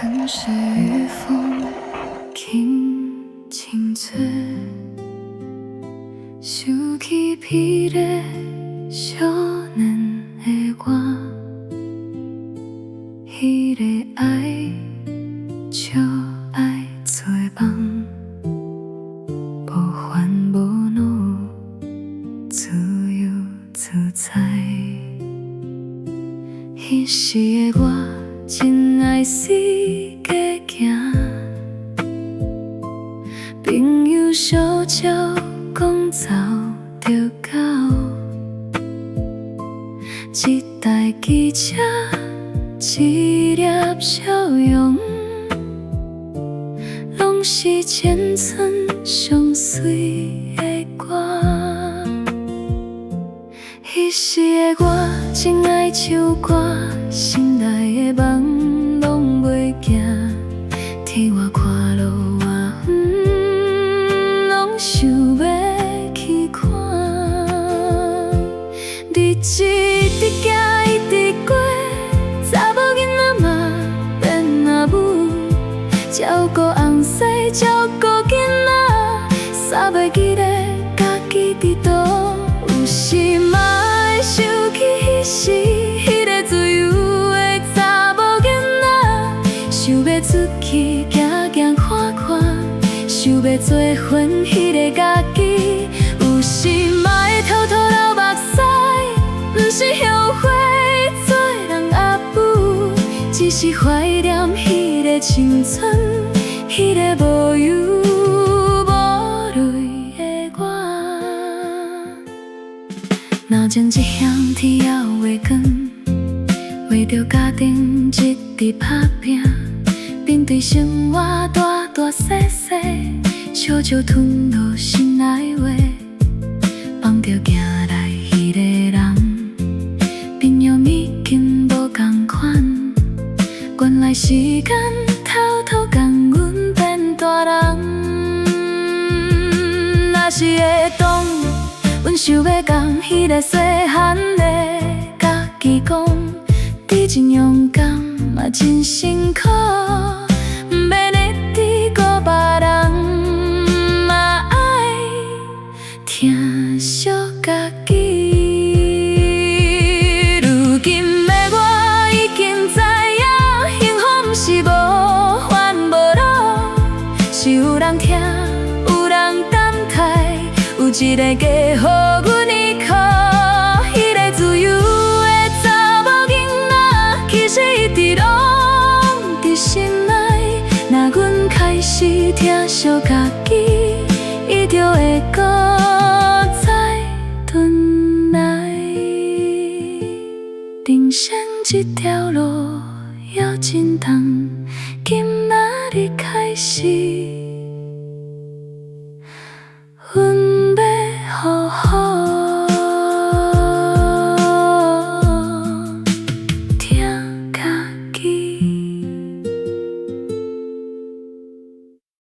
春水与风轻轻吹，想起彼个少年的我，彼个爱笑爱做梦，无烦无恼，自由自在。彼时的我真爱世界行，朋友相招讲走就到，一台机车，一粒笑容，拢是前村上水的歌。彼时的我真爱唱歌，心内的梦拢袂惊，天外看路外远，拢想要去看。日子一直行一直过，查某囡仔嘛变阿母，照顾翁婿照顾囡仔，煞袂记得家己伫倒。有时嘛会想起彼时迄个自由的查某囡仔，想要出去行行看看，想要做返迄个家己。有时嘛会偷偷流目屎，不是后悔做人阿母，只是怀念迄个青春，迄个无忧无虑的我。闹钟一响，天还袂光，为着家庭一直打拼，面对生活大大小小，悄悄吞落心内话，放着行来迄个人，朋友已经无同款，原来时间偷偷共阮变大人。若是会懂，阮想要共迄个细汉的家己讲，你真勇敢，嘛真辛苦，不免一直顾别人，嘛爱疼惜家己。如今的我已经知影，幸福不是无烦无恼，是有人听，有人感慨，有一个家予阮依靠。迄个自由的查某囡仔，其实一直拢伫心内。若阮开始疼惜家己，伊就会搁再转来。人生这条路还真长，今仔日开始。